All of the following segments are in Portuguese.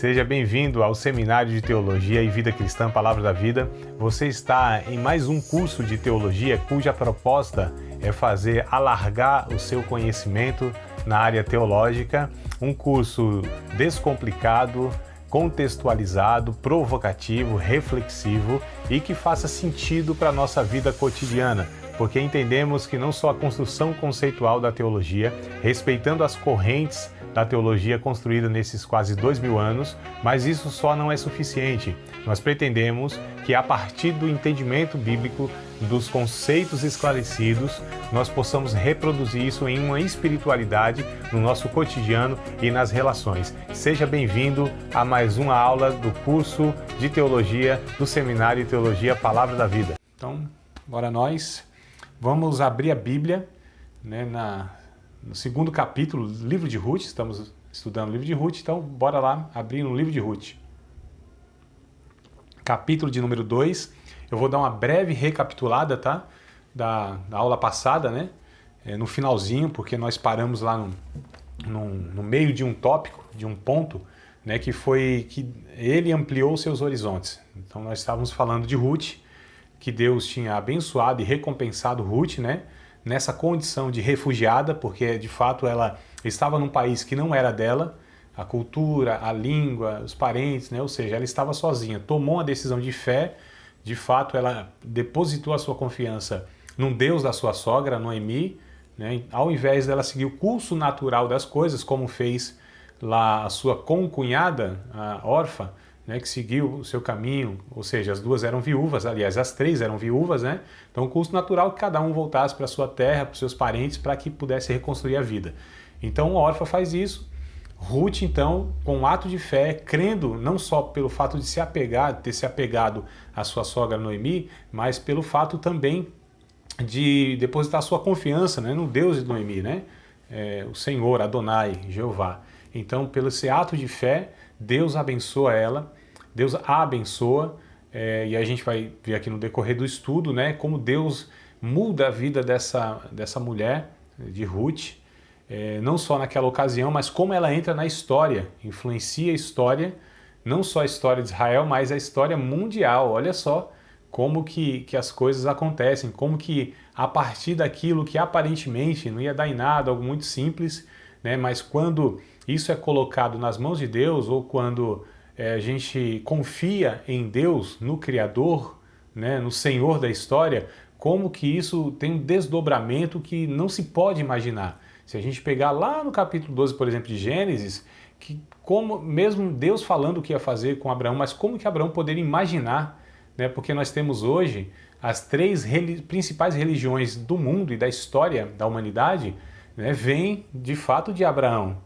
Seja bem-vindo ao Seminário de Teologia e Vida Cristã Palavra da Vida. Você está em mais um curso de teologia cuja proposta é fazer alargar o seu conhecimento na área teológica, um curso descomplicado, contextualizado, provocativo, reflexivo e que faça sentido para a nossa vida cotidiana, porque entendemos que não só a construção conceitual da teologia, respeitando as correntes da teologia construída nesses quase 2000 anos, mas isso só não é suficiente. Nós pretendemos que a partir do entendimento bíblico, dos conceitos esclarecidos, nós possamos reproduzir isso em uma espiritualidade no nosso cotidiano e nas relações. Seja bem-vindo a mais uma aula do curso de teologia do Seminário de Teologia Palavra da Vida. Então, bora nós. Vamos abrir a Bíblia, no segundo capítulo, livro de Ruth. Estamos estudando o livro de Ruth, então bora lá abrir no livro de Ruth. Capítulo de número 2. Eu vou dar uma breve recapitulada, tá? Da aula passada, no finalzinho, porque nós paramos lá no meio de um tópico, de um ponto, que foi que ele ampliou seus horizontes. Então nós estávamos falando de Ruth, que Deus tinha abençoado e recompensado Ruth, nessa condição de refugiada, porque de fato ela estava num país que não era dela, a cultura, a língua, os parentes, ou seja, ela estava sozinha, tomou uma decisão de fé. De fato, ela depositou a sua confiança num Deus da sua sogra, Noemi, ao invés dela seguir o curso natural das coisas, como fez lá a sua concunhada, a Orfa, que seguiu o seu caminho, ou seja, as duas eram viúvas, aliás, as três eram viúvas, Então, o curso natural que cada um voltasse para a sua terra, para os seus parentes, para que pudesse reconstruir a vida. Então, a Orfa faz isso. Ruth, então, com um ato de fé, crendo não só pelo fato de ter se apegado à sua sogra Noemi, mas pelo fato também de depositar sua confiança no Deus de Noemi, o Senhor, Adonai, Jeová. Então, pelo esse ato de fé, Deus abençoa ela, Deus a abençoa, e a gente vai ver aqui no decorrer do estudo, como Deus muda a vida dessa mulher, de Ruth, não só naquela ocasião, mas como ela entra na história, influencia a história, não só a história de Israel, mas a história mundial. Olha só como que as coisas acontecem, como que a partir daquilo que aparentemente não ia dar em nada, algo muito simples, mas quando isso é colocado nas mãos de Deus, ou quando a gente confia em Deus, no Criador, no Senhor da história, como que isso tem um desdobramento que não se pode imaginar. Se a gente pegar lá no capítulo 12, por exemplo, de Gênesis, que como mesmo Deus falando o que ia fazer com Abraão, mas como que Abraão poderia imaginar, porque nós temos hoje as três principais religiões do mundo e da história da humanidade, vêm de fato de Abraão.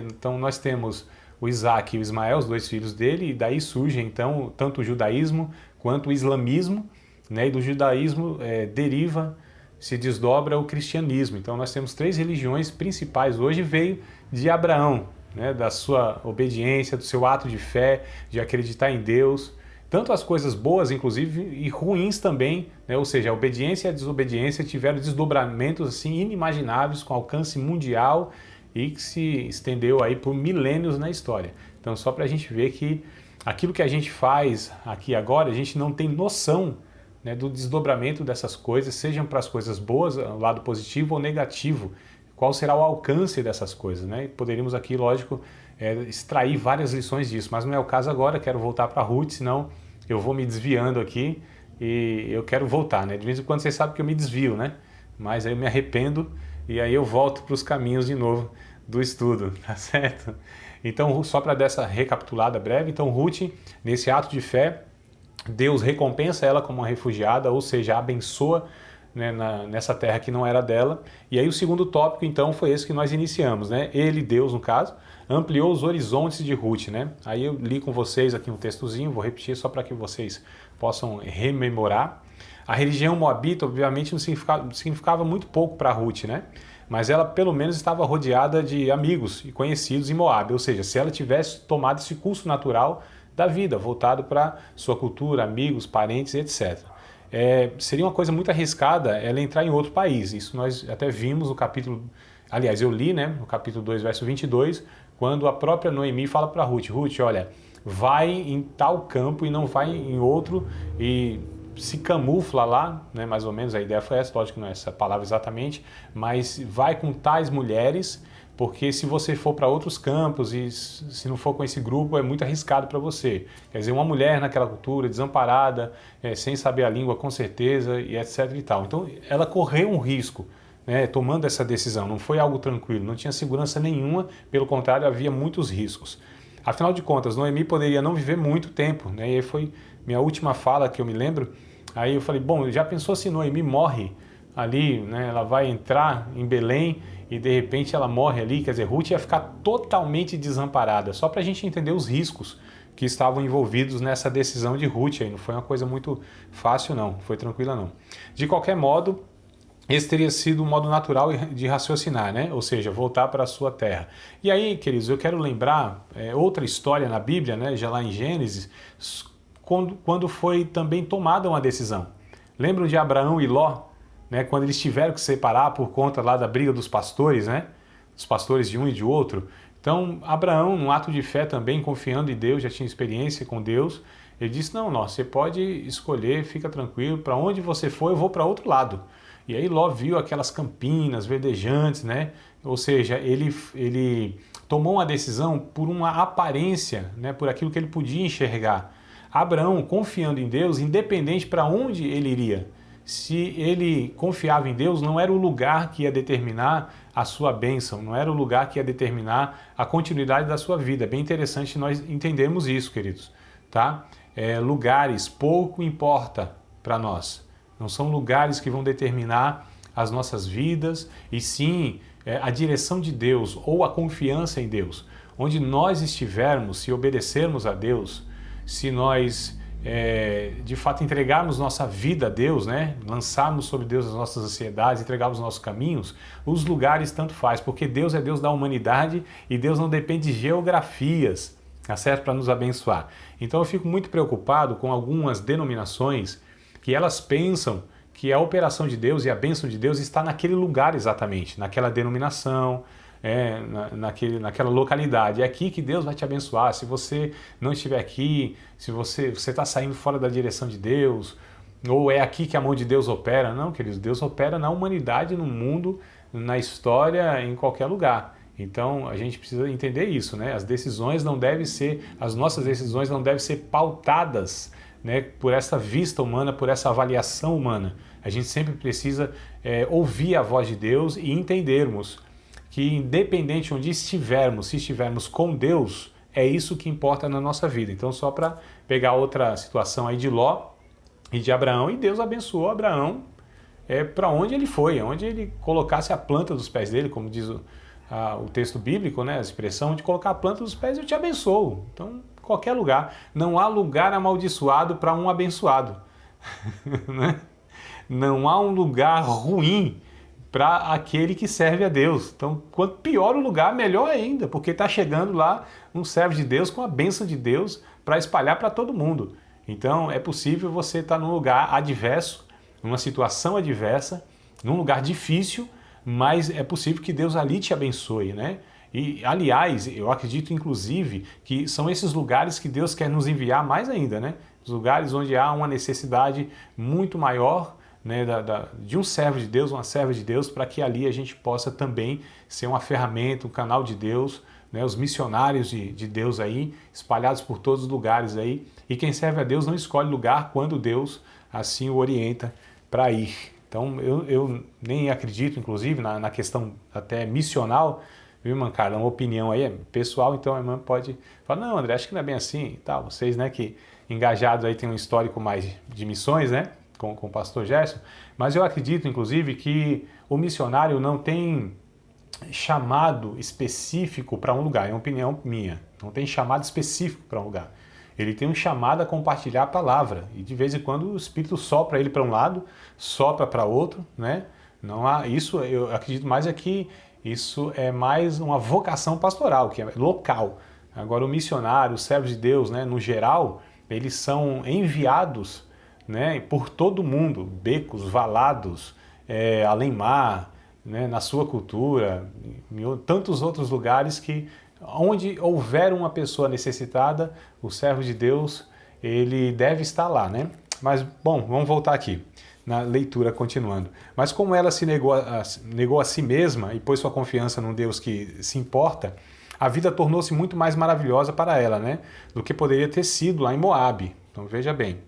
Então nós temos o Isaac e o Ismael, os dois filhos dele, e daí surge então tanto o judaísmo quanto o islamismo, e do judaísmo se desdobra o cristianismo. Então nós temos três religiões principais hoje, veio de Abraão, da sua obediência, do seu ato de fé, de acreditar em Deus, tanto as coisas boas inclusive e ruins também, ou seja, a obediência e a desobediência tiveram desdobramentos assim inimagináveis, com alcance mundial e que se estendeu aí por milênios na história. Então só para a gente ver que aquilo que a gente faz aqui agora, a gente não tem noção do desdobramento dessas coisas, sejam para as coisas boas, lado positivo ou negativo, qual será o alcance dessas coisas, Poderíamos aqui, lógico, extrair várias lições disso, mas não é o caso agora. Quero voltar para Ruth, senão eu vou me desviando aqui e eu quero voltar, De vez em quando vocês sabem que eu me desvio, Mas aí eu me arrependo e aí eu volto para os caminhos de novo do estudo, tá certo? Então, só para dar essa recapitulada breve, então Ruth, nesse ato de fé, Deus recompensa ela como uma refugiada, ou seja, abençoa nessa terra que não era dela. E aí o segundo tópico, então, foi esse que nós iniciamos, Ele, Deus, no caso, ampliou os horizontes de Ruth, Aí eu li com vocês aqui um textozinho, vou repetir só para que vocês possam rememorar. A religião moabita, obviamente, não significava muito pouco para Ruth, Mas ela, pelo menos, estava rodeada de amigos e conhecidos em Moabe, ou seja, se ela tivesse tomado esse curso natural da vida, voltado para sua cultura, amigos, parentes, etc. Seria uma coisa muito arriscada ela entrar em outro país. Isso nós até vimos no capítulo, aliás, eu li, no capítulo 2, verso 22, quando a própria Noemi fala para Ruth, olha, vai em tal campo e não vai em outro e se camufla lá, né? Mais ou menos a ideia foi essa, lógico que não é essa palavra exatamente, mas vai com tais mulheres, porque se você for para outros campos e se não for com esse grupo é muito arriscado para você. Quer dizer, uma mulher naquela cultura, desamparada, sem saber a língua com certeza e etc e tal. Então ela correu um risco, né, tomando essa decisão, não foi algo tranquilo, não tinha segurança nenhuma, pelo contrário, havia muitos riscos. Afinal de contas, Noemi poderia não viver muito tempo, né? E aí foi minha última fala que eu me lembro. Aí eu falei, bom, já pensou se Noemi morre ali, né? Ela vai entrar em Belém e de repente ela morre ali, quer dizer, Ruth ia ficar totalmente desamparada, só para a gente entender os riscos que estavam envolvidos nessa decisão de Ruth aí. Não foi uma coisa muito fácil não, foi tranquila não. De qualquer modo, esse teria sido um modo natural de raciocinar, né? Ou seja, voltar para a sua terra. E aí, queridos, eu quero lembrar outra história na Bíblia, né? Já lá em Gênesis, quando foi também tomada uma decisão. Lembram de Abraão e Ló, né? Quando eles tiveram que se separar por conta lá da briga dos pastores, né? Dos pastores de um e de outro. Então, Abraão, num ato de fé também, confiando em Deus, já tinha experiência com Deus, ele disse, não, você pode escolher, fica tranquilo, para onde você for, eu vou para outro lado. E aí Ló viu aquelas campinas verdejantes, né? Ou seja, ele tomou uma decisão por uma aparência, né? Por aquilo que ele podia enxergar. Abraão, confiando em Deus, independente para onde ele iria. Se ele confiava em Deus, não era o lugar que ia determinar a sua bênção, não era o lugar que ia determinar a continuidade da sua vida. É bem interessante nós entendermos isso, queridos. Tá? Lugares pouco importa para nós. Não são lugares que vão determinar as nossas vidas, e sim a direção de Deus ou a confiança em Deus. Onde nós estivermos, se obedecermos a Deus, se nós de fato entregarmos nossa vida a Deus, né? Lançarmos sobre Deus as nossas ansiedades, entregarmos nossos caminhos, os lugares tanto faz, porque Deus é Deus da humanidade e Deus não depende de geografias, tá certo? Para nos abençoar. Então eu fico muito preocupado com algumas denominações que elas pensam que a operação de Deus e a bênção de Deus está naquele lugar exatamente, naquela denominação, naquela localidade. É aqui que Deus vai te abençoar. Se você não estiver aqui, se você está saindo fora da direção de Deus, ou é aqui que a mão de Deus opera. Não, queridos, Deus opera na humanidade, no mundo, na história, em qualquer lugar. Então a gente precisa entender isso, né? As nossas decisões não devem ser pautadas, né, por essa vista humana, por essa avaliação humana. A gente sempre precisa ouvir a voz de Deus e entendermos que independente onde estivermos, se estivermos com Deus, é isso que importa na nossa vida. Então só para pegar outra situação aí de Ló e de Abraão, e Deus abençoou Abraão para onde ele foi, onde ele colocasse a planta dos pés dele, como diz o texto bíblico, né, a expressão de colocar a planta dos pés, eu te abençoo. Então, qualquer lugar. Não há lugar amaldiçoado para um abençoado. Né? Não há um lugar ruim para aquele que serve a Deus. Então, quanto pior o lugar, melhor ainda, porque está chegando lá um servo de Deus com a bênção de Deus para espalhar para todo mundo. Então, é possível você estar num lugar adverso, numa situação adversa, num lugar difícil, mas é possível que Deus ali te abençoe, né? E, aliás, eu acredito, inclusive, que são esses lugares que Deus quer nos enviar mais ainda, né? Os lugares onde há uma necessidade muito maior, né, de um servo de Deus, uma serva de Deus, para que ali a gente possa também ser uma ferramenta, um canal de Deus, né? Os missionários de Deus aí, espalhados por todos os lugares aí. E quem serve a Deus não escolhe lugar quando Deus assim o orienta para ir. Então, eu nem acredito, inclusive, na questão até missional, viu, irmã Carla? Uma opinião aí pessoal, então a irmã pode falar, não, André, acho que não é bem assim e tal. Vocês, né, que engajados aí tem um histórico mais de missões, né, com o pastor Gerson, mas eu acredito, inclusive, que o missionário não tem chamado específico para um lugar, é uma opinião minha, não tem chamado específico para um lugar. Ele tem um chamado a compartilhar a palavra, e de vez em quando o Espírito sopra ele para um lado, sopra para outro, né? Não há, isso eu acredito mais que isso é mais uma vocação pastoral, que é local. Agora o missionário, os servos de Deus, né, no geral, eles são enviados, né, por todo mundo, becos, valados, além-mar, né, na sua cultura, em tantos outros lugares que Onde houver uma pessoa necessitada, o servo de Deus, ele deve estar lá, né? Mas, bom, vamos voltar aqui, na leitura continuando. Mas como ela se negou a si mesma e pôs sua confiança num Deus que se importa, a vida tornou-se muito mais maravilhosa para ela, né? Do que poderia ter sido lá em Moabe. Então veja bem,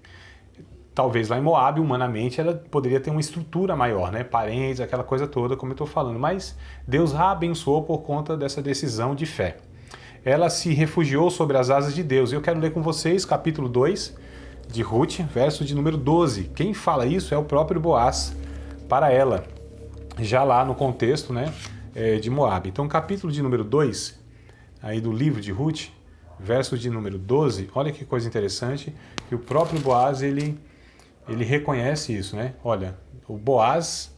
talvez lá em Moabe, humanamente, ela poderia ter uma estrutura maior, né? Parentes, aquela coisa toda, como eu estou falando. Mas Deus a abençoou por conta dessa decisão de fé. Ela se refugiou sobre as asas de Deus. Eu quero ler com vocês capítulo 2 de Ruth, verso de número 12. Quem fala isso é o próprio Boaz para ela, já lá no contexto, né, de Moabe. Então, capítulo de número 2, aí do livro de Ruth, verso de número 12, olha que coisa interessante, que o próprio Boaz, ele reconhece isso, né? Olha, o Boaz,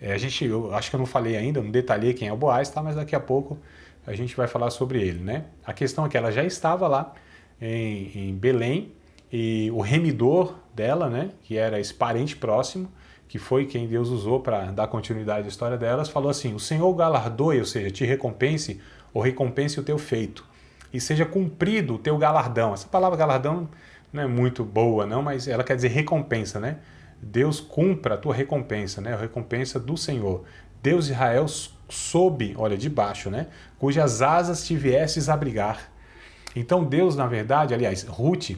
eu acho que eu não falei ainda, não detalhei quem é o Boaz, tá? Mas daqui a pouco a gente vai falar sobre ele, né? A questão é que ela já estava lá em Belém, e o remidor dela, né, que era esse parente próximo, que foi quem Deus usou para dar continuidade à história delas, falou assim: o Senhor o galardoe, ou seja, te recompense, ou recompense o teu feito, e seja cumprido o teu galardão. Essa palavra galardão não é muito boa, não, mas ela quer dizer recompensa, né? Deus cumpra a tua recompensa, né? A recompensa do Senhor. Deus de Israel sob, olha, debaixo, né? Cujas asas te viesses abrigar. Então Deus, na verdade, aliás, Ruth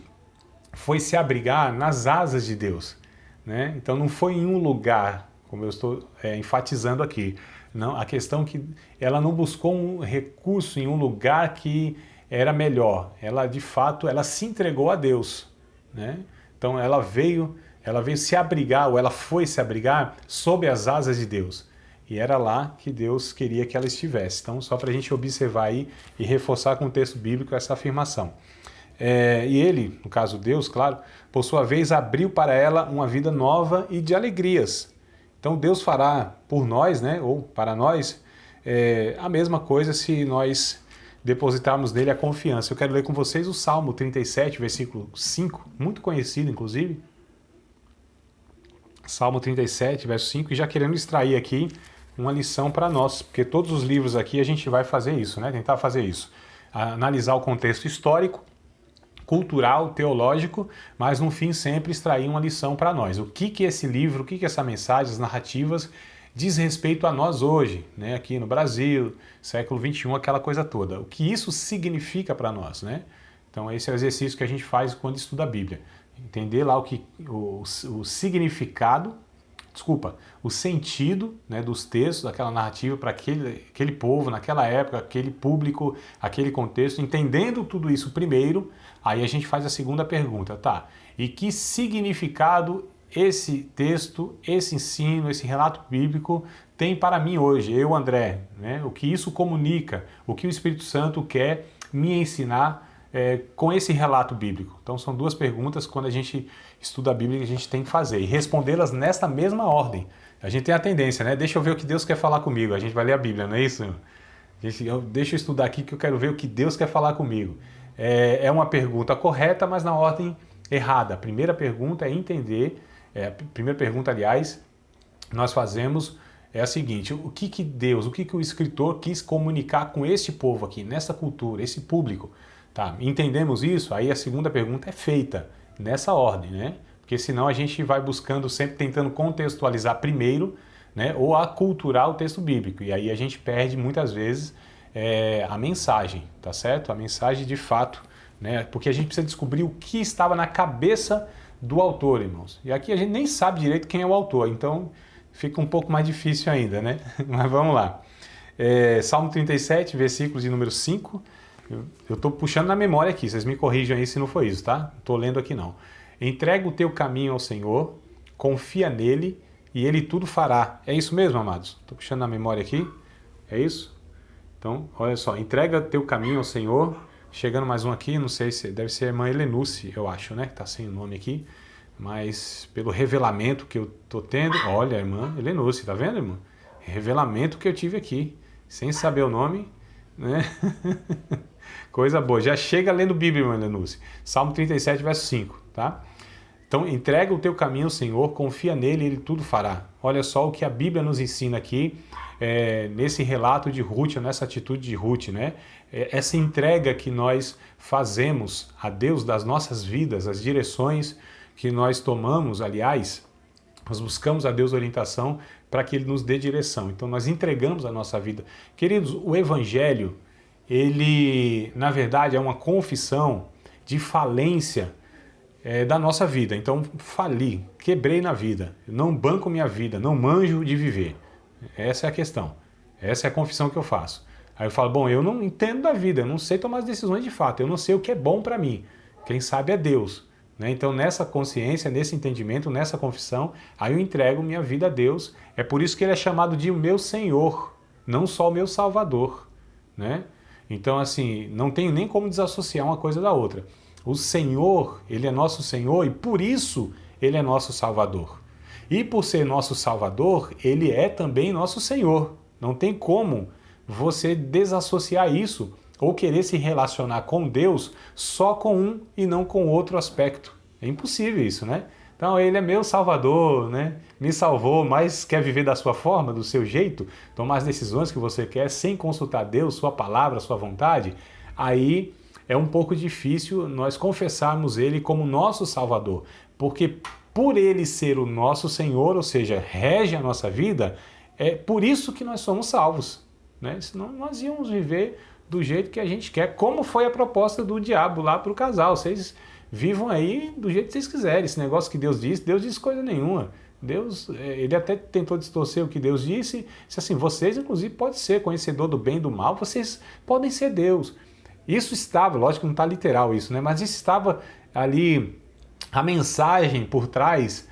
foi se abrigar nas asas de Deus, né? Então não foi em um lugar, como eu estou enfatizando aqui. Não, a questão é que ela não buscou um recurso em um lugar que era melhor. Ela, de fato, ela se entregou a Deus, né? Então ela veio se abrigar, ou ela foi se abrigar sob as asas de Deus. E era lá que Deus queria que ela estivesse. Então, só para a gente observar aí e reforçar com o texto bíblico essa afirmação. E ele, no caso Deus, claro, por sua vez abriu para ela uma vida nova e de alegrias. Então Deus fará por nós, né, ou para nós, a mesma coisa se nós depositarmos nele a confiança. Eu quero ler com vocês o Salmo 37, versículo 5, muito conhecido inclusive. Salmo 37, verso 5, e já querendo extrair aqui uma lição para nós, porque todos os livros aqui a gente vai fazer isso, né, tentar fazer isso. Analisar o contexto histórico, cultural, teológico, mas no fim sempre extrair uma lição para nós. O que esse livro, o que essa mensagem, as narrativas diz respeito a nós hoje, né? Aqui no Brasil, século XXI, aquela coisa toda. O que isso significa para nós, né? Então esse é o exercício que a gente faz quando estuda a Bíblia. Entender lá o significado, o sentido, né, dos textos, daquela narrativa para aquele povo, naquela época, aquele público, aquele contexto. Entendendo tudo isso primeiro, aí a gente faz a segunda pergunta, tá? E que significado esse texto, esse ensino, esse relato bíblico tem para mim hoje, eu, André, né? O que isso comunica, o que o Espírito Santo quer me ensinar com esse relato bíblico. Então são duas perguntas quando a gente estuda a Bíblia que a gente tem que fazer e respondê-las nesta mesma ordem. A gente tem a tendência, né? Deixa eu ver o que Deus quer falar comigo. A gente vai ler a Bíblia, não é isso? Deixa eu estudar aqui que eu quero ver o que Deus quer falar comigo. É uma pergunta correta, mas na ordem errada. A primeira pergunta é entender, a primeira pergunta, aliás, nós fazemos é a seguinte: o que Deus, o que o escritor quis comunicar com este povo aqui, nessa cultura, esse público? Tá, entendemos isso? Aí a segunda pergunta é feita nessa ordem, né? Porque senão a gente vai buscando, sempre tentando contextualizar primeiro, né? Ou aculturar o texto bíblico. E aí a gente perde muitas vezes a mensagem, tá certo? A mensagem de fato, né? Porque a gente precisa descobrir o que estava na cabeça do autor, irmãos. E aqui a gente nem sabe direito quem é o autor, então fica um pouco mais difícil ainda, né? Mas vamos lá. Salmo 37, versículos de número 5. Eu estou puxando na memória aqui, vocês me corrijam aí se não foi isso, tá? Não estou lendo aqui não. Entrega o teu caminho ao Senhor, confia nele e ele tudo fará. É isso mesmo, amados? Estou puxando na memória aqui, é isso? Então, olha só, entrega o teu caminho ao Senhor. Chegando mais um aqui, não sei se deve ser a irmã Helenuce, eu acho, né? Que está sem o nome aqui, mas pelo revelamento que eu estou tendo, olha, a irmã Helenuce, tá vendo, irmã? Revelamento que eu tive aqui, sem saber o nome, né? Coisa boa. Já chega lendo Bíblia, irmã Lenúcia. Salmo 37, verso 5, tá? Então entrega o teu caminho ao Senhor, confia nele, ele tudo fará. Olha só o que a Bíblia nos ensina aqui, nesse relato de Ruth, nessa atitude de Ruth, né? Essa entrega que nós fazemos a Deus das nossas vidas, as direções que nós tomamos, aliás, nós buscamos a Deus orientação para que Ele nos dê direção. Então nós entregamos a nossa vida. Queridos, o Evangelho, ele na verdade é uma confissão de falência da nossa vida. Então, fali, quebrei na vida, não banco minha vida, não manjo de viver. Essa é a questão. Essa é a confissão que eu faço. Aí eu falo, bom, eu não entendo da vida, eu não sei tomar as decisões de fato, eu não sei o que é bom para mim. Quem sabe é Deus. Né? Então, nessa consciência, nesse entendimento, nessa confissão, aí eu entrego minha vida a Deus. É por isso que Ele é chamado de o meu Senhor, não só o meu Salvador. Né? Então, assim, não tenho nem como desassociar uma coisa da outra. O Senhor, Ele é nosso Senhor e por isso Ele é nosso Salvador. E por ser nosso Salvador, Ele é também nosso Senhor. Não tem como você desassociar isso ou querer se relacionar com Deus só com um e não com outro aspecto. É impossível isso, né? Então Ele é meu Salvador, né? Me salvou, mas quer viver da sua forma, do seu jeito, tomar as decisões que você quer sem consultar Deus, sua palavra, sua vontade, aí é um pouco difícil nós confessarmos Ele como nosso Salvador, porque por Ele ser o nosso Senhor, ou seja, rege a nossa vida, é por isso que nós somos salvos, né? Senão nós íamos viver do jeito que a gente quer, como foi a proposta do diabo lá para o casal. Vocês vivam aí do jeito que vocês quiserem. Esse negócio que Deus disse coisa nenhuma. Deus, ele até tentou distorcer o que Deus disse assim, vocês inclusive podem ser conhecedor do bem e do mal, vocês podem ser Deus. Isso estava, lógico que não está literal isso, né? Mas isso estava ali, a mensagem por trás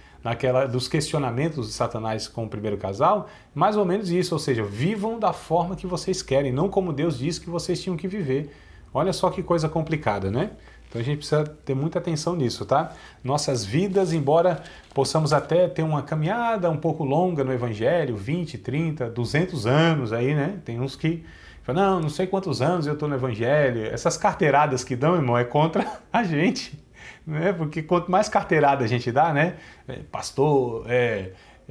dos questionamentos de Satanás com o primeiro casal, mais ou menos isso, ou seja, vivam da forma que vocês querem, não como Deus disse que vocês tinham que viver. Olha só que coisa complicada, né? Então a gente precisa ter muita atenção nisso, tá? Nossas vidas, embora possamos até ter uma caminhada um pouco longa no Evangelho, 20, 30, 200 anos aí, né? Tem uns que falam, não sei quantos anos eu estou no Evangelho. Essas carteiradas que dão, irmão, é contra a gente, né? Porque quanto mais carteirada a gente dá, né? Pastor,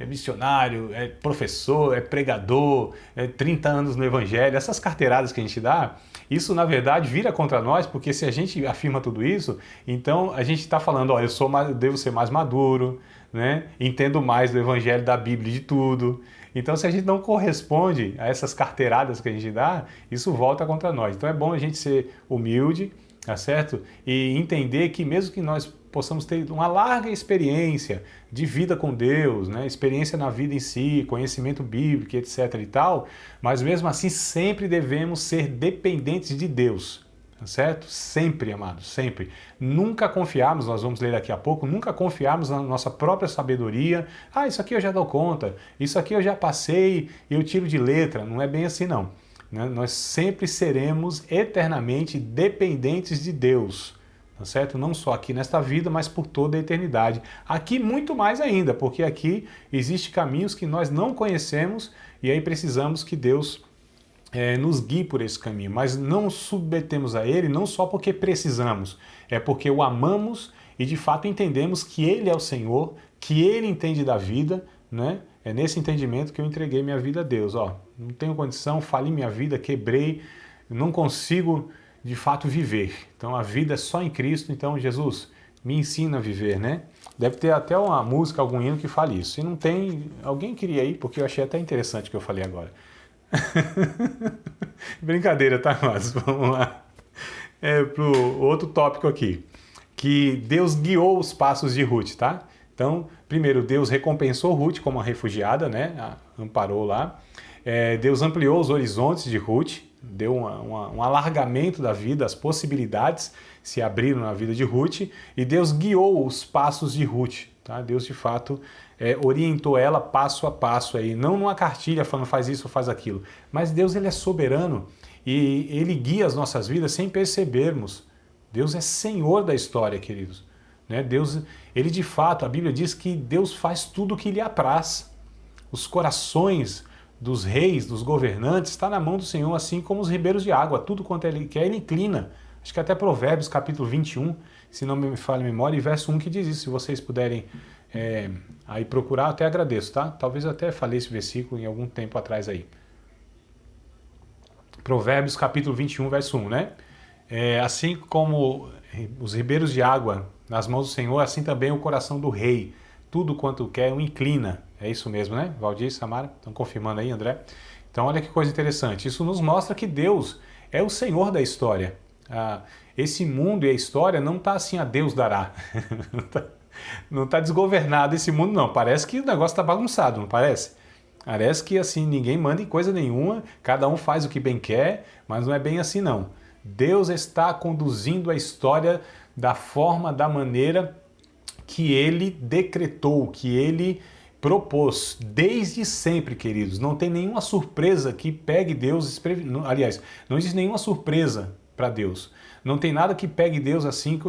missionário, professor, pregador, 30 anos no Evangelho, essas carteiradas que a gente dá, isso na verdade vira contra nós, porque se a gente afirma tudo isso, então a gente está falando, ó, eu devo ser mais maduro, né? Entendo mais do Evangelho, da Bíblia, de tudo. Então se a gente não corresponde a essas carteiradas que a gente dá, isso volta contra nós. Então é bom a gente ser humilde, tá certo? E entender que mesmo que nós possamos ter uma larga experiência de vida com Deus, né? Experiência na vida em si, conhecimento bíblico, etc. e tal, mas mesmo assim sempre devemos ser dependentes de Deus, tá certo? Sempre, amados, sempre. Nunca confiarmos, nós vamos ler daqui a pouco, nunca confiarmos na nossa própria sabedoria. Ah, isso aqui eu já dou conta, isso aqui eu já passei e eu tiro de letra. Não é bem assim, não. Nós sempre seremos eternamente dependentes de Deus, tá certo? Não só aqui nesta vida, mas por toda a eternidade. Aqui muito mais ainda, porque aqui existem caminhos que nós não conhecemos e aí precisamos que Deus nos guie por esse caminho. Mas não submetemos a Ele não só porque precisamos, é porque o amamos e de fato entendemos que Ele é o Senhor, que Ele entende da vida, né? É nesse entendimento que eu entreguei minha vida a Deus. Ó, não tenho condição, fali minha vida, quebrei, não consigo de fato viver. Então a vida é só em Cristo, então Jesus me ensina a viver, né? Deve ter até uma música, algum hino que fale isso. Se não tem, alguém queria ir, porque eu achei até interessante o que eu falei agora. Brincadeira, tá, mas vamos lá. Pro outro tópico aqui, que Deus guiou os passos de Ruth, tá? Então, primeiro, Deus recompensou Ruth como uma refugiada, né? Amparou lá. Deus ampliou os horizontes de Ruth, deu um alargamento da vida, as possibilidades se abriram na vida de Ruth, e Deus guiou os passos de Ruth. Tá? Deus, de fato, orientou ela passo a passo, aí, não numa cartilha falando faz isso ou faz aquilo, mas Deus ele é soberano e Ele guia as nossas vidas sem percebermos. Deus é Senhor da história, queridos. Né? Deus, Ele de fato, a Bíblia diz que Deus faz tudo o que lhe apraz. Os corações dos reis, dos governantes, está na mão do Senhor, assim como os ribeiros de água. Tudo quanto Ele quer, Ele inclina. Acho que até Provérbios, capítulo 21, se não me falha a memória, e verso 1 que diz isso. Se vocês puderem aí procurar, até agradeço, tá? Talvez eu até falei esse versículo em algum tempo atrás aí. Provérbios capítulo 21, verso 1, né? Assim como os ribeiros de água nas mãos do Senhor, assim também o coração do rei. Tudo quanto quer o inclina. É isso mesmo, né? Valdir, Samara, estão confirmando aí, André? Então, olha que coisa interessante. Isso nos mostra que Deus é o Senhor da história. Esse mundo e a história não está assim, a Deus dará. Não está desgovernado esse mundo, não. Parece que o negócio está bagunçado, não parece? Parece que assim, ninguém manda em coisa nenhuma, cada um faz o que bem quer, mas não é bem assim, não. Deus está conduzindo a história da forma, da maneira que Ele decretou, que Ele propôs, desde sempre, queridos. Não tem nenhuma surpresa que pegue Deus desprevenido. Aliás, não existe nenhuma surpresa para Deus. Não tem nada que pegue Deus assim,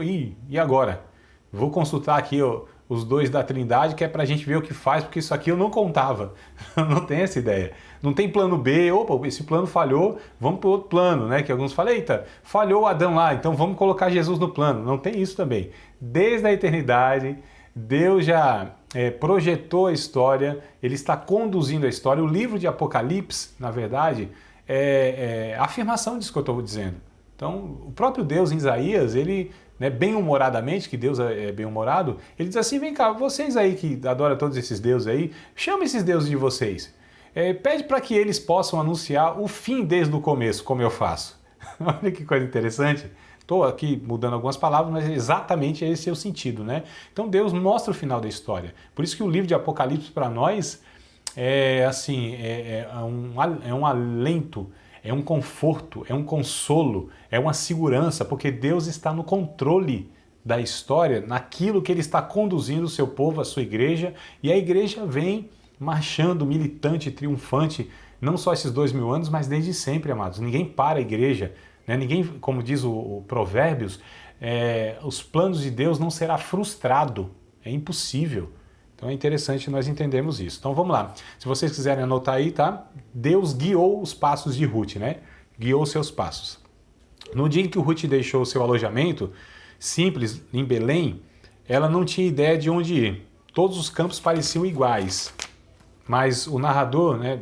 e agora? Vou consultar aqui os dois da Trindade, que é para a gente ver o que faz, porque isso aqui eu não contava. Não tem essa ideia. Não tem plano B, opa, esse plano falhou, vamos para outro plano, né? Que alguns falam, eita, falhou Adão lá, então vamos colocar Jesus no plano. Não tem isso também. Desde a eternidade, Deus já projetou a história, Ele está conduzindo a história. O livro de Apocalipse, na verdade, é a afirmação disso que eu estou dizendo. Então, o próprio Deus em Isaías, ele, bem-humoradamente, que Deus é bem-humorado, ele diz assim, vem cá, vocês aí que adoram todos esses deuses aí, chama esses deuses de vocês. Pede para que eles possam anunciar o fim desde o começo, como eu faço. Olha que coisa interessante. Estou aqui mudando algumas palavras, mas exatamente esse é o sentido, né? Então Deus mostra o final da história. Por isso que o livro de Apocalipse para nós é um alento, é um conforto, é um consolo, é uma segurança, porque Deus está no controle da história, naquilo que Ele está conduzindo o seu povo, a sua igreja, e a igreja vem marchando, militante, triunfante, não só esses 2000 anos, mas desde sempre, amados. Ninguém para a igreja, né? Ninguém, como diz o Provérbios, os planos de Deus não será frustrado, é impossível. Então é interessante nós entendermos isso. Então vamos lá. Se vocês quiserem anotar aí, tá? Deus guiou os passos de Ruth, né? Guiou seus passos. No dia em que Ruth deixou o seu alojamento simples em Belém, ela não tinha ideia de onde ir. Todos os campos pareciam iguais. Mas o narrador, né,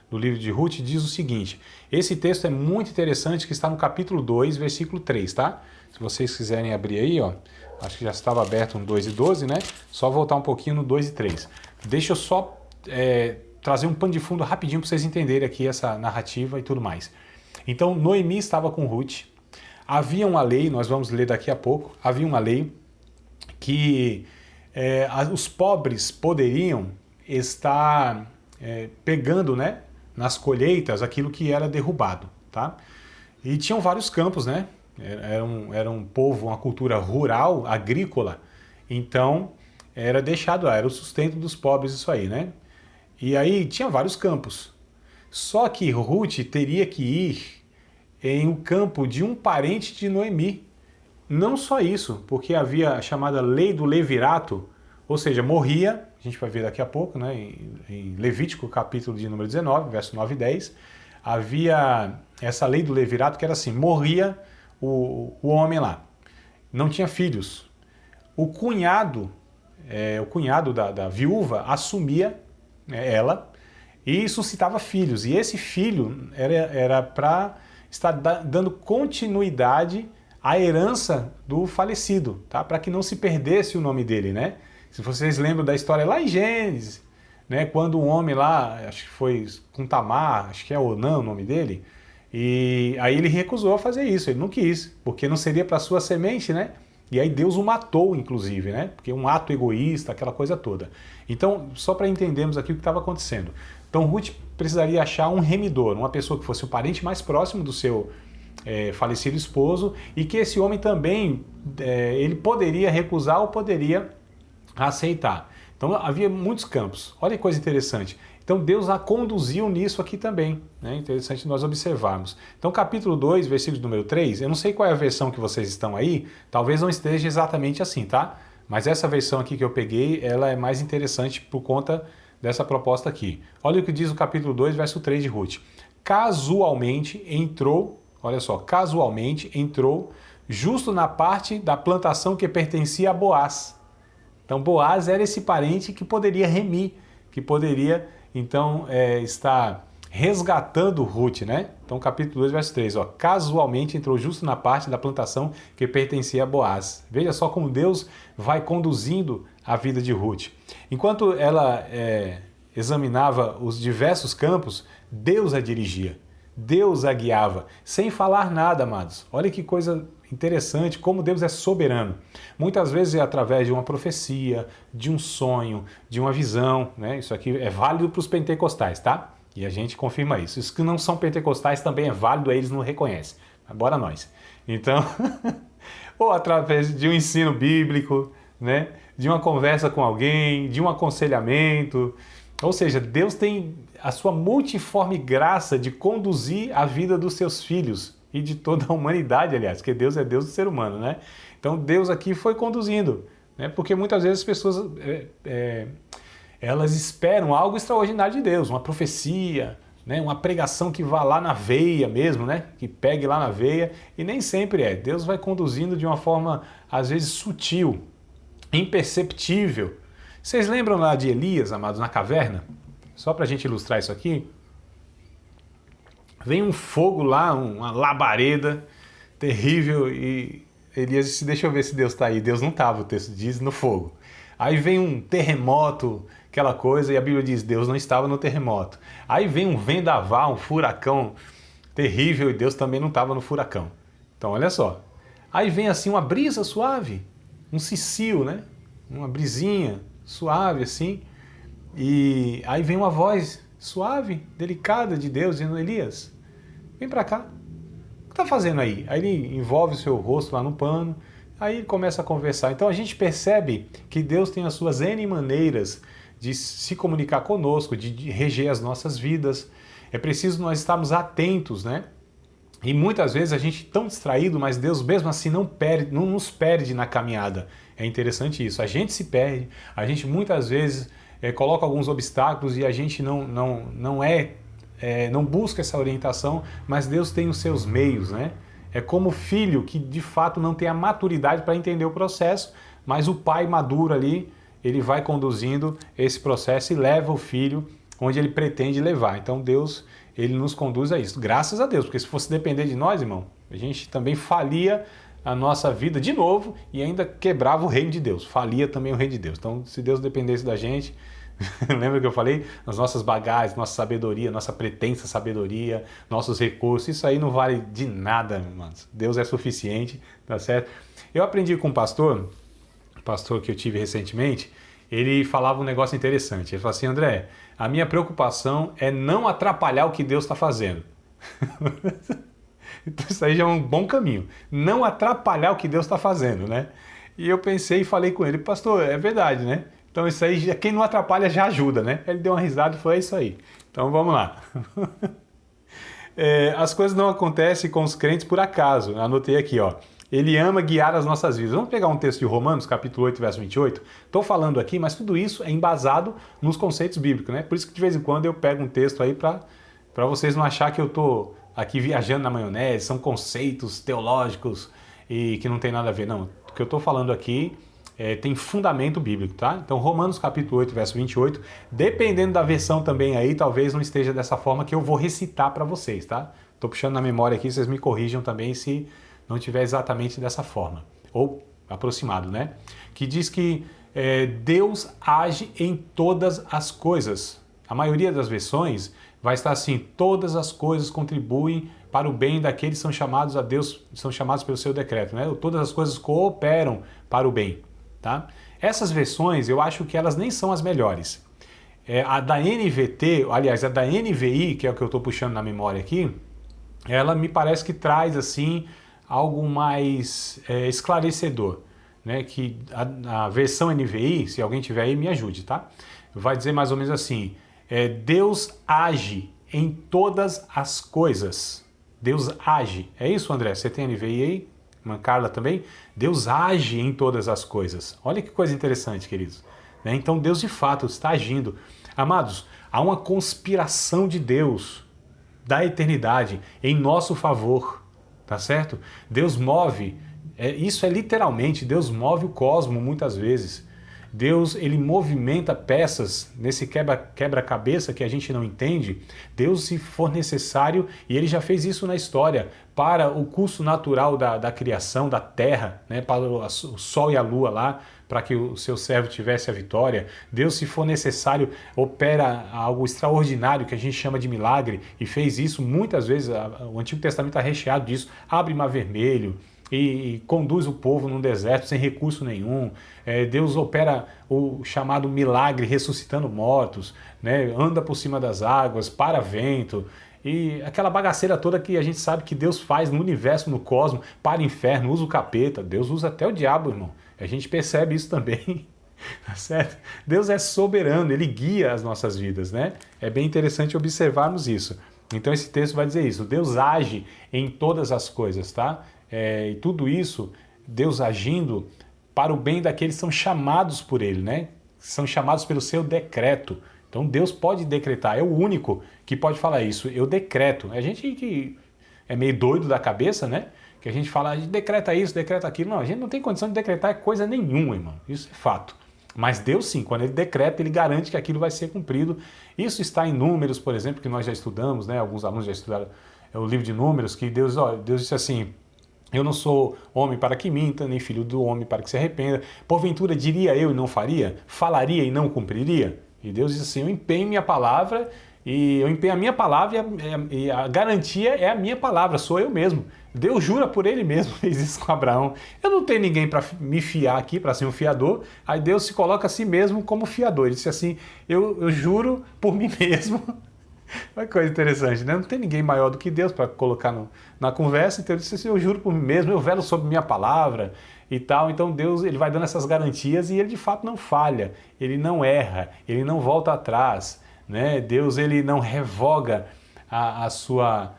do livro de Ruth diz o seguinte. Esse texto é muito interessante, que está no capítulo 2, versículo 3, tá? Se vocês quiserem abrir aí, ó. Acho que já estava aberto no 2 e 12, né? Só voltar um pouquinho no 2 e 3. Deixa eu só trazer um pano de fundo rapidinho para vocês entenderem aqui essa narrativa e tudo mais. Então, Noemi estava com Ruth. Havia uma lei, nós vamos ler daqui a pouco, havia uma lei que os pobres poderiam estar pegando, né, nas colheitas aquilo que era derrubado, tá? E tinham vários campos, né? Era um povo, uma cultura rural, agrícola, então era deixado lá, era o sustento dos pobres isso aí, né? E aí tinha vários campos, só que Ruth teria que ir em um campo de um parente de Noemi. Não só isso, porque havia a chamada lei do levirato, ou seja, morria, a gente vai ver daqui a pouco, né, em Levítico, capítulo de número 19, verso 9 e 10, havia essa lei do levirato que era assim, morria o homem lá, não tinha filhos. O cunhado da viúva assumia ela e suscitava filhos. E esse filho era para estar dando continuidade à herança do falecido, tá? Para que não se perdesse o nome dele, né? Se vocês lembram da história lá em Gênesis, né? Quando um homem lá, acho que foi com Tamar, acho que é Onã o nome dele, e aí ele recusou a fazer isso, ele não quis, porque não seria para sua semente, né? E aí Deus o matou, inclusive, né? Porque é um ato egoísta, aquela coisa toda. Então, só para entendermos aqui o que estava acontecendo. Então, Ruth precisaria achar um remidor, uma pessoa que fosse o parente mais próximo do seu falecido esposo, e que esse homem também, ele poderia recusar ou poderia aceitar. Então, havia muitos campos. Olha que coisa interessante. Então, Deus a conduziu nisso aqui também, né? Interessante nós observarmos. Então, capítulo 2, versículo número 3, eu não sei qual é a versão que vocês estão aí, talvez não esteja exatamente assim, tá? Mas essa versão aqui que eu peguei, ela é mais interessante por conta dessa proposta aqui. Olha o que diz o capítulo 2, verso 3 de Ruth. Casualmente entrou justo na parte da plantação que pertencia a Boaz. Então Boaz era esse parente que poderia remir, que poderia então estar resgatando Ruth, né? Então capítulo 2, verso 3, ó, casualmente entrou justo na parte da plantação que pertencia a Boaz. Veja só como Deus vai conduzindo a vida de Ruth. Enquanto ela examinava os diversos campos, Deus a dirigia, Deus a guiava, sem falar nada, amados. Olha que coisa interessante, como Deus é soberano. Muitas vezes é através de uma profecia, de um sonho, de uma visão, né? Isso aqui é válido para os pentecostais, tá? E a gente confirma isso. Os que não são pentecostais também é válido, eles não reconhecem. Bora nós. Então, ou através de um ensino bíblico, né? De uma conversa com alguém, de um aconselhamento. Ou seja, Deus tem a sua multiforme graça de conduzir a vida dos seus filhos e de toda a humanidade, aliás, porque Deus é Deus do ser humano, né? Então Deus aqui foi conduzindo, né? Porque muitas vezes as pessoas elas esperam algo extraordinário de Deus, uma profecia, né? Uma pregação que vá lá na veia mesmo, né? Que pegue lá na veia, e nem sempre é. Deus vai conduzindo de uma forma, às vezes, sutil, imperceptível. Vocês lembram lá de Elias, amados, na caverna? Só para a gente ilustrar isso aqui. Vem um fogo lá, uma labareda terrível, e Elias disse, deixa eu ver se Deus está aí. Deus não estava, o texto diz, no fogo. Aí vem um terremoto, aquela coisa, e a Bíblia diz, Deus não estava no terremoto. Aí vem um vendaval, um furacão terrível, e Deus também não estava no furacão. Então olha só. Aí vem assim uma brisa suave, um cicio, né? Uma brisinha suave assim, e aí vem uma voz suave, delicada de Deus dizendo, Elias, vem para cá, o que está fazendo aí? Aí ele envolve o seu rosto lá no pano, aí ele começa a conversar. Então a gente percebe que Deus tem as suas N maneiras de se comunicar conosco, de reger as nossas vidas. É preciso nós estarmos atentos, né? E muitas vezes a gente tão distraído, mas Deus mesmo assim não nos perde na caminhada. É interessante isso. A gente se perde, a gente muitas vezes coloca alguns obstáculos e a gente não busca essa orientação, mas Deus tem os seus meios, né? É como o filho que de fato não tem a maturidade para entender o processo, mas o pai maduro ali, ele vai conduzindo esse processo e leva o filho onde ele pretende levar. Então Deus, ele nos conduz a isso. Graças a Deus, porque se fosse depender de nós, irmão, a gente também falia a nossa vida de novo e ainda quebrava o reino de Deus. Falia também o reino de Deus. Então, se Deus dependesse da gente, lembra que eu falei? As nossas bagagens, nossa sabedoria, nossa pretensa sabedoria, nossos recursos, isso aí não vale de nada, irmãos. Deus é suficiente, tá certo? Eu aprendi com um pastor que eu tive recentemente, ele falava um negócio interessante. Ele falou assim, André, a minha preocupação é não atrapalhar o que Deus está fazendo. Então isso aí já é um bom caminho. Não atrapalhar o que Deus está fazendo, né? E eu pensei e falei com ele, pastor, é verdade, né? Então isso aí, quem não atrapalha já ajuda, né? Ele deu uma risada e falou, é isso aí. Então vamos lá. As coisas não acontecem com os crentes por acaso. Anotei aqui, ó. Ele ama guiar as nossas vidas. Vamos pegar um texto de Romanos, capítulo 8, verso 28. Estou falando aqui, mas tudo isso é embasado nos conceitos bíblicos, né? Por isso que de vez em quando eu pego um texto aí para vocês não achar que eu estou aqui viajando na maionese, são conceitos teológicos e que não tem nada a ver. Não, o que eu estou falando aqui tem fundamento bíblico, tá? Então Romanos capítulo 8, verso 28, dependendo da versão também aí, talvez não esteja dessa forma que eu vou recitar para vocês, tá? Estou puxando na memória aqui, vocês me corrijam também se não tiver exatamente dessa forma, ou aproximado, né? Que diz que Deus age em todas as coisas. A maioria das versões vai estar assim, todas as coisas contribuem para o bem daqueles que são chamados a Deus, são chamados pelo seu decreto, né? Todas as coisas cooperam para o bem, tá? Essas versões, eu acho que elas nem são as melhores. A da NVT, aliás, a da NVI, que é o que eu estou puxando na memória aqui, ela me parece que traz, assim, algo mais esclarecedor, né? Que a versão NVI, se alguém tiver aí, me ajude, tá? Vai dizer mais ou menos assim, Deus age em todas as coisas. Deus age. É isso, André? Você tem NVI aí? Carla também? Deus age em todas as coisas. Olha que coisa interessante, queridos. Né? Então Deus de fato está agindo. Amados, há uma conspiração de Deus, da eternidade, em nosso favor. Tá certo? Deus move Isso é literalmente, Deus move o cosmo muitas vezes. Deus, ele movimenta peças nesse quebra-cabeça que a gente não entende. Deus, se for necessário, e ele já fez isso na história, para o curso natural da criação, da terra, né, para o sol e a lua lá, para que o seu servo tivesse a vitória. Deus, se for necessário, opera algo extraordinário que a gente chama de milagre, e fez isso muitas vezes. O Antigo Testamento está recheado disso. Abre mar vermelho, e conduz o povo num deserto sem recurso nenhum. Deus opera o chamado milagre ressuscitando mortos, né? Anda por cima das águas, para vento, e aquela bagaceira toda que a gente sabe que Deus faz no universo, no cosmos, para o inferno, usa o capeta, Deus usa até o diabo, irmão. A gente percebe isso também, tá certo? Deus é soberano, ele guia as nossas vidas, né? É bem interessante observarmos isso. Então esse texto vai dizer isso, Deus age em todas as coisas, tá? E tudo isso, Deus agindo para o bem daqueles que são chamados por Ele, né? São chamados pelo seu decreto. Então Deus pode decretar, é o único que pode falar isso, eu decreto. A gente que é meio doido da cabeça, né? Que a gente fala, a gente decreta isso, decreta aquilo. Não, a gente não tem condição de decretar coisa nenhuma, irmão. Isso é fato. Mas Deus sim, quando Ele decreta, Ele garante que aquilo vai ser cumprido. Isso está em Números, por exemplo, que nós já estudamos, né? Alguns alunos já estudaram o livro de Números, que Deus disse assim: eu não sou homem para que minta, nem filho do homem para que se arrependa. Porventura diria eu e não faria? Falaria e não cumpriria? E Deus diz assim, eu empenho minha palavra, e eu empenho a minha palavra, e a garantia é a minha palavra, sou eu mesmo. Deus jura por ele mesmo, fez isso com Abraão. Eu não tenho ninguém para me fiar aqui, para ser um fiador. Aí Deus se coloca a si mesmo como fiador. Ele disse assim, eu juro por mim mesmo. Uma coisa interessante, né? Não tem ninguém maior do que Deus para colocar na conversa, então ele disse assim, eu juro por mim mesmo, eu velo sobre minha palavra e tal. Então Deus, ele vai dando essas garantias e ele de fato não falha, ele não erra, ele não volta atrás, né? Deus, ele não revoga a sua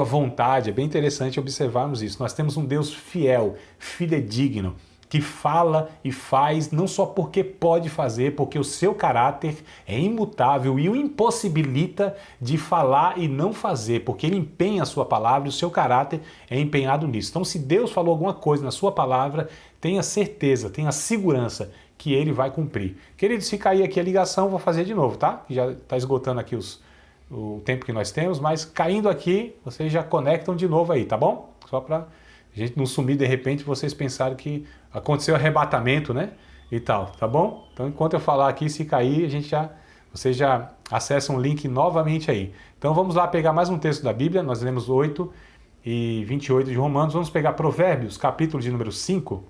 vontade. É bem interessante observarmos isso. Nós temos um Deus fiel, fidedigno, que fala e faz não só porque pode fazer, porque o seu caráter é imutável e o impossibilita de falar e não fazer, porque ele empenha a sua palavra e o seu caráter é empenhado nisso. Então, se Deus falou alguma coisa na sua palavra, tenha certeza, tenha segurança que ele vai cumprir. Queridos, se cair aqui a ligação, vou fazer de novo, tá? Já está esgotando aqui o tempo que nós temos, mas caindo aqui, vocês já conectam de novo aí, tá bom? Só para a gente não sumir de repente, vocês pensaram que aconteceu arrebatamento, né? E tal, tá bom? Então, enquanto eu falar aqui, se cair, vocês já acessam o link novamente aí. Então, vamos lá pegar mais um texto da Bíblia. Nós lemos 8 e 28 de Romanos. Vamos pegar Provérbios, capítulo de número 5.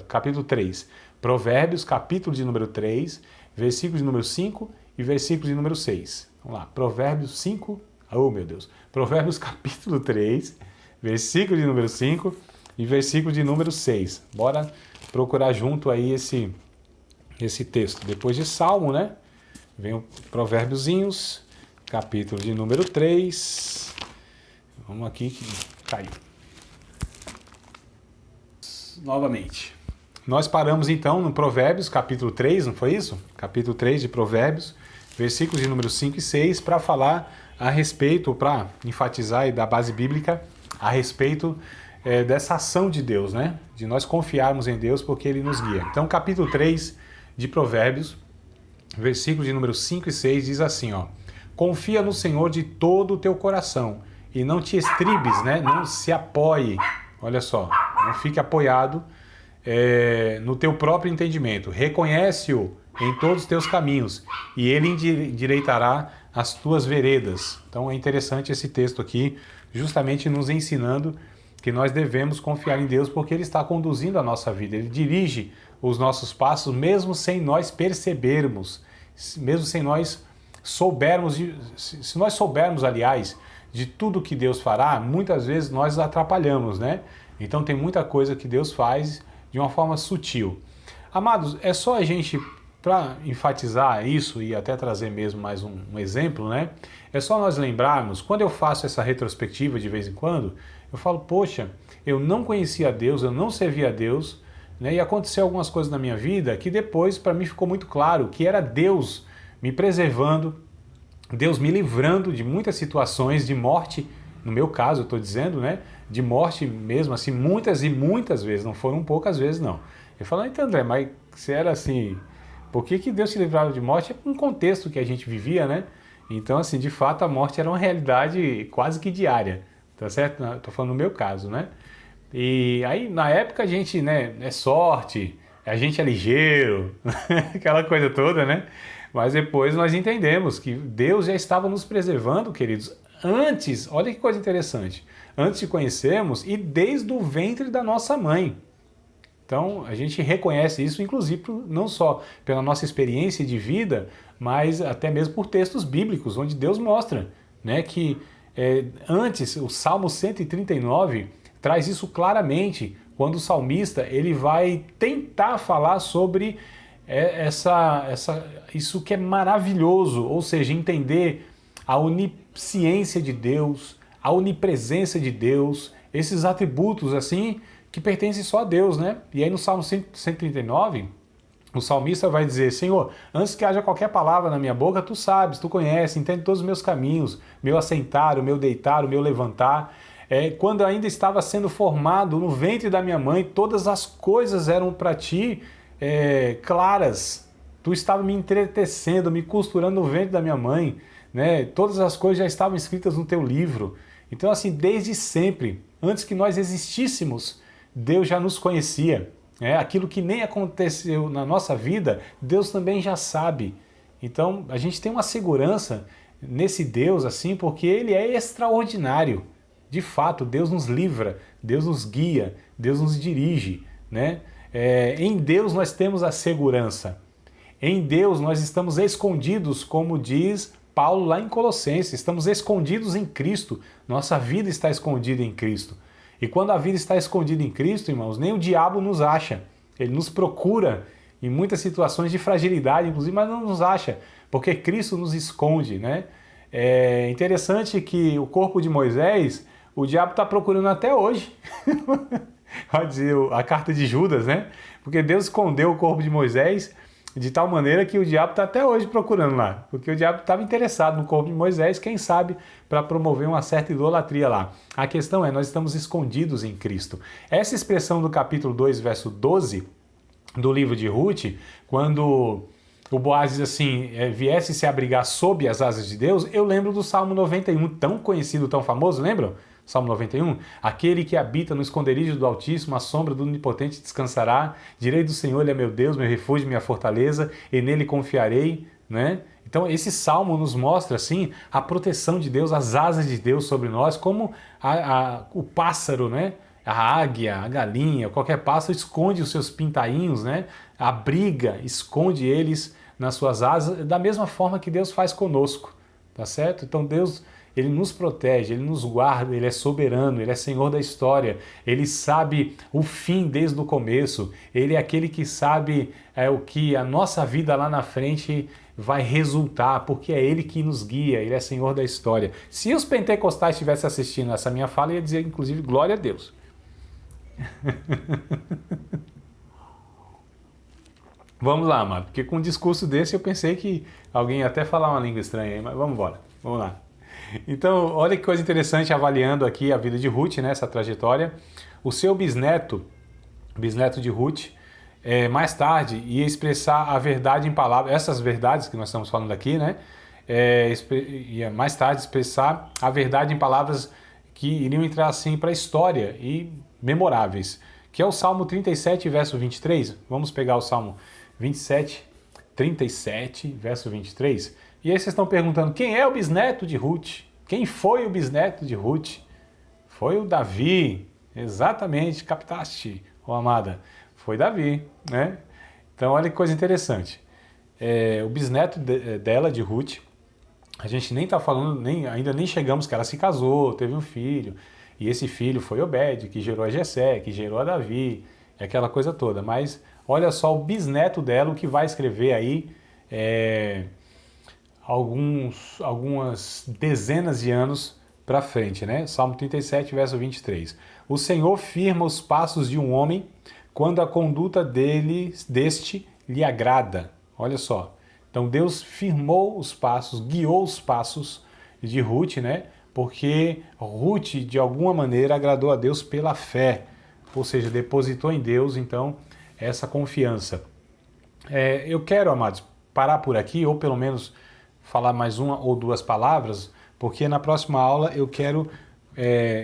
Capítulo 3. Provérbios, capítulo de número 3, versículo de número 5 e versículo de número 6. Vamos lá, Provérbios 5. Oh, meu Deus. Provérbios, capítulo 3, versículo de número 5 e versículo de número 6. Bora procurar junto aí esse texto. Depois de Salmo, né? Vem o Provérbios, capítulo de número 3. Vamos aqui que caiu. Novamente. Nós paramos então no Provérbios, capítulo 3, não foi isso? Capítulo 3 de Provérbios, versículos de número 5 e 6, para falar a respeito, para enfatizar e dar base bíblica a respeito dessa ação de Deus, né? De nós confiarmos em Deus porque Ele nos guia. Então, capítulo 3 de Provérbios, versículos de número 5 e 6, diz assim, ó: confia no Senhor de todo o teu coração e não te estribes, né? Não se apoie, olha só, não fique apoiado no teu próprio entendimento. Reconhece-o em todos os teus caminhos e Ele endireitará as tuas veredas. Então é interessante esse texto aqui, justamente nos ensinando que nós devemos confiar em Deus porque Ele está conduzindo a nossa vida. Ele dirige os nossos passos mesmo sem nós percebermos, mesmo sem nós soubermos, se nós soubermos, aliás, de tudo que Deus fará, muitas vezes nós atrapalhamos, né? Então tem muita coisa que Deus faz de uma forma sutil. Amados, é só a gente, para enfatizar isso e até trazer mesmo mais um exemplo, né? É só nós lembrarmos, quando eu faço essa retrospectiva de vez em quando, eu falo, poxa, eu não conhecia Deus, eu não servia a Deus, né? E aconteceu algumas coisas na minha vida que depois para mim ficou muito claro que era Deus me preservando, Deus me livrando de muitas situações de morte no meu caso, eu estou dizendo, né, de morte mesmo, assim, muitas e muitas vezes, não foram poucas vezes, não. Eu falo, então, André, mas se era assim, por que Deus te livrava de morte? É um contexto que a gente vivia, né? Então, assim, de fato, a morte era uma realidade quase que diária, tá certo? Estou falando no meu caso, né? E aí, na época, a gente, né, é sorte, a gente é ligeiro, aquela coisa toda, né? Mas depois nós entendemos que Deus já estava nos preservando, queridos, antes, olha que coisa interessante, antes de conhecermos e desde o ventre da nossa mãe. Então, a gente reconhece isso, inclusive, não só pela nossa experiência de vida, mas até mesmo por textos bíblicos, onde Deus mostra, né, que antes, o Salmo 139 traz isso claramente, quando o salmista ele vai tentar falar sobre isso que é maravilhoso, ou seja, entender a onisciência de Deus, a onipresença de Deus, esses atributos assim que pertencem só a Deus, né? E aí no Salmo 139, o salmista vai dizer, Senhor, antes que haja qualquer palavra na minha boca, tu sabes, tu conheces, entende todos os meus caminhos, meu assentar, o meu deitar, o meu levantar. Quando eu ainda estava sendo formado no ventre da minha mãe, todas as coisas eram para ti claras. Tu estava me entretecendo, me costurando no ventre da minha mãe, né? Todas as coisas já estavam escritas no teu livro. Então, assim, desde sempre, antes que nós existíssemos, Deus já nos conhecia. Aquilo que nem aconteceu na nossa vida, Deus também já sabe. Então, a gente tem uma segurança nesse Deus, assim, porque Ele é extraordinário. De fato, Deus nos livra, Deus nos guia, Deus nos dirige, né? Em Deus nós temos a segurança. Em Deus nós estamos escondidos, como diz Paulo lá em Colossenses, estamos escondidos em Cristo. Nossa vida está escondida em Cristo. E quando a vida está escondida em Cristo, irmãos, nem o diabo nos acha. Ele nos procura em muitas situações de fragilidade, inclusive, mas não nos acha, porque Cristo nos esconde, né? É interessante que o corpo de Moisés, o diabo está procurando até hoje. Pode dizer, a carta de Judas, né? Porque Deus escondeu o corpo de Moisés de tal maneira que o diabo está até hoje procurando lá. Porque o diabo estava interessado no corpo de Moisés, quem sabe, para promover uma certa idolatria lá. A questão é, nós estamos escondidos em Cristo. Essa expressão do capítulo 2, verso 12, do livro de Ruth, quando o Boaz diz assim, viesse se abrigar sob as asas de Deus, eu lembro do Salmo 91, tão conhecido, tão famoso, lembram? Salmo 91, aquele que habita no esconderijo do Altíssimo, a sombra do Onipotente descansará, direi do Senhor, Ele é meu Deus, meu refúgio, minha fortaleza, e nele confiarei, né? Então esse Salmo nos mostra, assim, a proteção de Deus, as asas de Deus sobre nós, como o pássaro, né? A águia, a galinha, qualquer pássaro esconde os seus pintainhos, né? Abriga, esconde eles nas suas asas, da mesma forma que Deus faz conosco, tá certo? Então Deus, Ele nos protege, Ele nos guarda, Ele é soberano, Ele é Senhor da história, Ele sabe o fim desde o começo, Ele é aquele que sabe o que a nossa vida lá na frente vai resultar, porque é Ele que nos guia, Ele é Senhor da história. Se os pentecostais estivessem assistindo essa minha fala, ia dizer, inclusive, glória a Deus. Vamos lá, amado, porque com um discurso desse eu pensei que alguém ia até falar uma língua estranha aí, mas vamos embora, vamos lá. Então, olha que coisa interessante, avaliando aqui a vida de Ruth, né, essa trajetória. O seu bisneto de Ruth, mais tarde ia expressar a verdade em palavras, essas verdades que nós estamos falando aqui, né, ia mais tarde expressar a verdade em palavras que iriam entrar assim para a história e memoráveis, que é o Salmo 37, verso 23. Vamos pegar o Salmo 37, verso 23. E aí vocês estão perguntando, quem é o bisneto de Ruth? Quem foi o bisneto de Ruth? Foi o Davi, exatamente, captaste, ó amada. Foi Davi, né? Então olha que coisa interessante. O bisneto dela, de Ruth, a gente nem está falando, ainda nem chegamos que ela se casou, teve um filho, e esse filho foi Obed, que gerou a Jessé, que gerou a Davi, aquela coisa toda. Mas olha só o bisneto dela, o que vai escrever aí algumas dezenas de anos para frente, né? Salmo 37, verso 23. O Senhor firma os passos de um homem quando a conduta deste lhe agrada. Olha só. Então Deus firmou os passos, guiou os passos de Ruth, né? porque Ruth, de alguma maneira, agradou a Deus pela fé, ou seja, depositou em Deus, então, essa confiança. Eu quero, amados, parar por aqui, ou pelo menos falar mais uma ou duas palavras, porque na próxima aula eu quero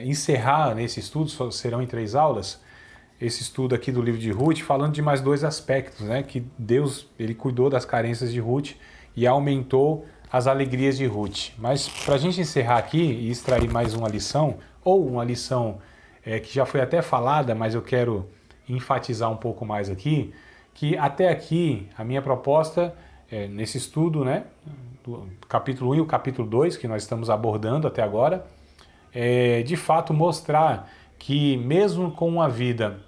encerrar nesse estudo, serão em 3 aulas, esse estudo aqui do livro de Ruth, falando de mais 2 aspectos, né? Que Deus, ele cuidou das carências de Ruth e aumentou as alegrias de Ruth. Mas para a gente encerrar aqui e extrair mais uma lição, ou uma lição que já foi até falada, mas eu quero enfatizar um pouco mais aqui, que até aqui a minha proposta nesse estudo, né, do capítulo 1 e o capítulo 2, que nós estamos abordando até agora, de fato mostrar que mesmo com uma vida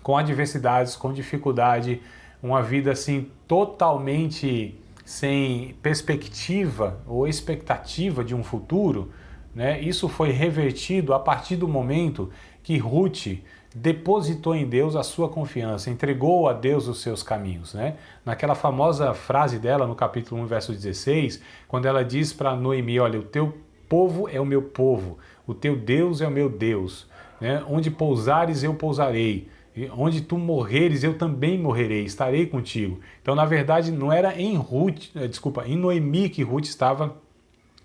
com adversidades, com dificuldade, uma vida assim totalmente sem perspectiva ou expectativa de um futuro, né, isso foi revertido a partir do momento que Ruth depositou em Deus a sua confiança, entregou a Deus os seus caminhos, né? Naquela famosa frase dela no capítulo 1, verso 16, quando ela diz para Noemi, olha, o teu povo é o meu povo, o teu Deus é o meu Deus, né? Onde pousares eu pousarei, onde tu morreres eu também morrerei, estarei contigo. Então, na verdade, não era em Noemi que Ruth estava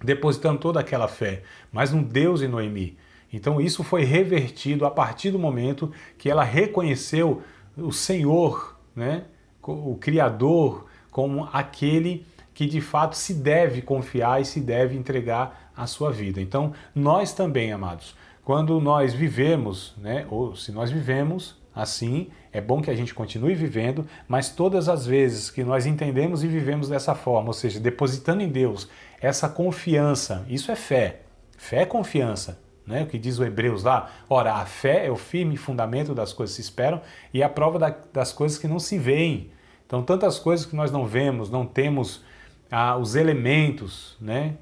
depositando toda aquela fé, mas no Deus em Noemi. Então isso foi revertido a partir do momento que ela reconheceu o Senhor, né, o Criador, como aquele que de fato se deve confiar e se deve entregar a sua vida. Então nós também, amados, quando nós vivemos, né, ou se nós vivemos assim, é bom que a gente continue vivendo, mas todas as vezes que nós entendemos e vivemos dessa forma, ou seja, depositando em Deus essa confiança, isso é fé. Fé é confiança. Né? O que diz o Hebreus lá, ora, a fé é o firme fundamento das coisas que se esperam e a prova das coisas que não se veem. Então, tantas coisas que nós não vemos, não temos os elementos, né?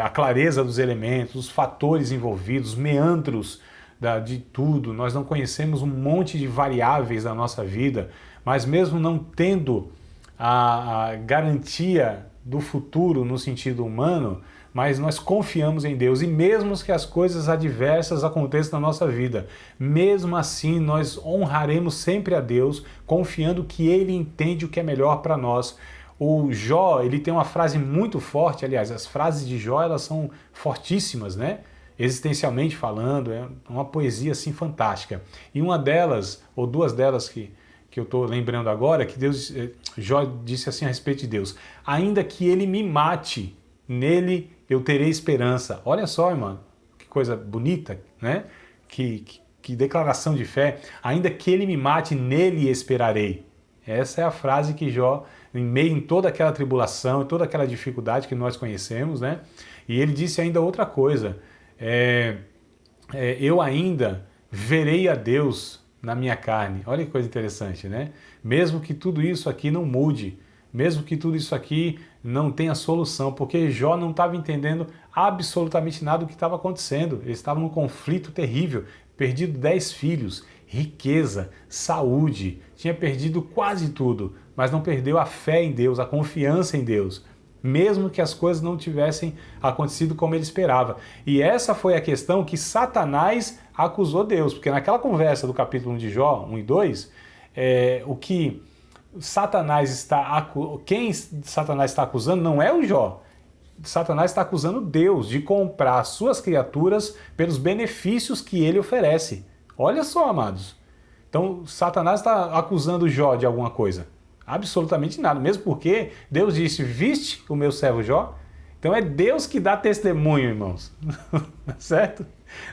A clareza dos elementos, os fatores envolvidos, os meandros de tudo, nós não conhecemos um monte de variáveis da nossa vida, mas mesmo não tendo a garantia do futuro no sentido humano, mas nós confiamos em Deus e mesmo que as coisas adversas aconteçam na nossa vida, mesmo assim nós honraremos sempre a Deus, confiando que Ele entende o que é melhor para nós. O Jó, ele tem uma frase muito forte, aliás, as frases de Jó, elas são fortíssimas, né? Existencialmente falando, é uma poesia assim fantástica. E uma delas, ou 2 delas que eu estou lembrando agora, que Jó disse assim a respeito de Deus, ainda que Ele me mate, nele eu terei esperança. Olha só, irmão, que coisa bonita, né? Que declaração de fé. Ainda que ele me mate, nele esperarei. Essa é a frase que Jó, em toda aquela tribulação, em toda aquela dificuldade que nós conhecemos, né? E ele disse ainda outra coisa. Eu ainda verei a Deus na minha carne. Olha que coisa interessante, né? Mesmo que tudo isso aqui não mude, mesmo que tudo isso aqui não tenha solução, porque Jó não estava entendendo absolutamente nada do que estava acontecendo. Ele estava num conflito terrível, perdido 10 filhos, riqueza, saúde, tinha perdido quase tudo, mas não perdeu a fé em Deus, a confiança em Deus, mesmo que as coisas não tivessem acontecido como ele esperava. E essa foi a questão que Satanás acusou Deus, porque naquela conversa do capítulo 1 de Jó, 1 e 2, o que quem Satanás está acusando não é o Jó. Satanás está acusando Deus de comprar suas criaturas pelos benefícios que ele oferece. Olha só, amados. Então, Satanás está acusando Jó de alguma coisa. Absolutamente nada. Mesmo porque Deus disse, viste o meu servo Jó? Então é Deus que dá testemunho, irmãos. Certo?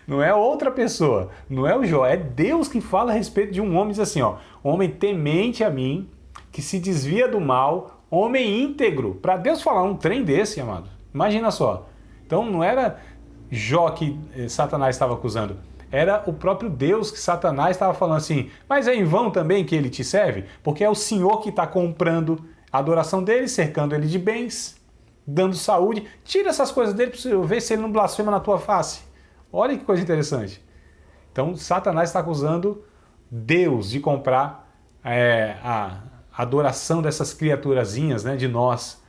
Não é outra pessoa. Não é o Jó. É Deus que fala a respeito de um homem, diz assim, ó, homem temente a mim, que se desvia do mal, homem íntegro. Para Deus falar um trem desse, amado, imagina só. Então não era Jó que Satanás estava acusando, era o próprio Deus que Satanás estava falando assim, mas é em vão também que ele te serve? Porque é o Senhor que está comprando a adoração dele, cercando ele de bens, dando saúde. Tira essas coisas dele para você ver se ele não blasfema na tua face. Olha que coisa interessante. Então Satanás está acusando Deus de comprar a adoração dessas criaturazinhas, né, de nós.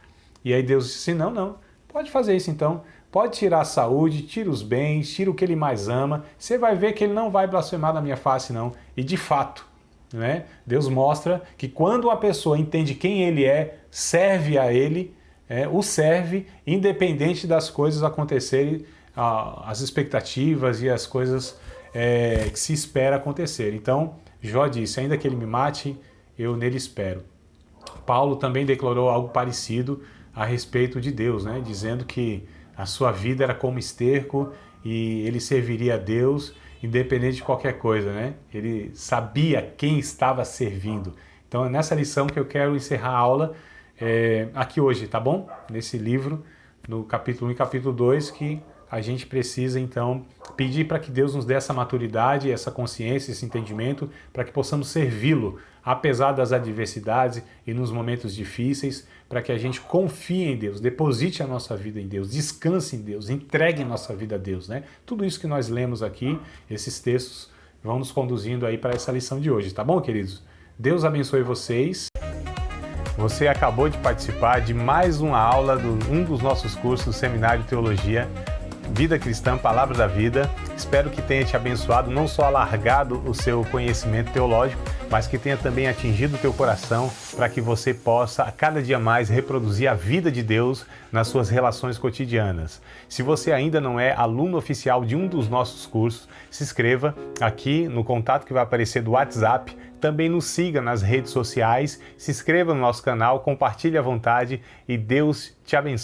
E aí Deus disse assim, não, pode fazer isso então, Pode tirar a saúde, tira os bens, tira o que ele mais ama. Você vai ver que ele não vai blasfemar na minha face, não. E de fato, né? Deus mostra que quando uma pessoa entende quem ele é, serve a ele, o serve, independente das coisas acontecerem, as expectativas e as coisas que se espera acontecer. Então, Jó disse, ainda que ele me mate, eu nele espero. Paulo também declarou algo parecido a respeito de Deus, né? Dizendo que a sua vida era como esterco e ele serviria a Deus independente de qualquer coisa, né? Ele sabia quem estava servindo. Então é nessa lição que eu quero encerrar a aula aqui hoje, tá bom? Nesse livro, no capítulo 1 e capítulo 2, que a gente precisa então pedir para que Deus nos dê essa maturidade, essa consciência, esse entendimento, para que possamos servi-lo, apesar das adversidades e nos momentos difíceis, para que a gente confie em Deus, deposite a nossa vida em Deus, descanse em Deus, entregue nossa vida a Deus, né? Tudo isso que nós lemos aqui, esses textos, vão nos conduzindo aí para essa lição de hoje, tá bom, queridos? Deus abençoe vocês. Você acabou de participar de mais uma aula de um dos nossos cursos do Seminário de Teologia, Vida Cristã, Palavra da Vida. Espero que tenha te abençoado, não só alargado o seu conhecimento teológico, mas que tenha também atingido o teu coração para que você possa, a cada dia mais, reproduzir a vida de Deus nas suas relações cotidianas. Se você ainda não é aluno oficial de um dos nossos cursos, se inscreva aqui no contato que vai aparecer do WhatsApp. Também nos siga nas redes sociais, se inscreva no nosso canal, compartilhe à vontade e Deus te abençoe.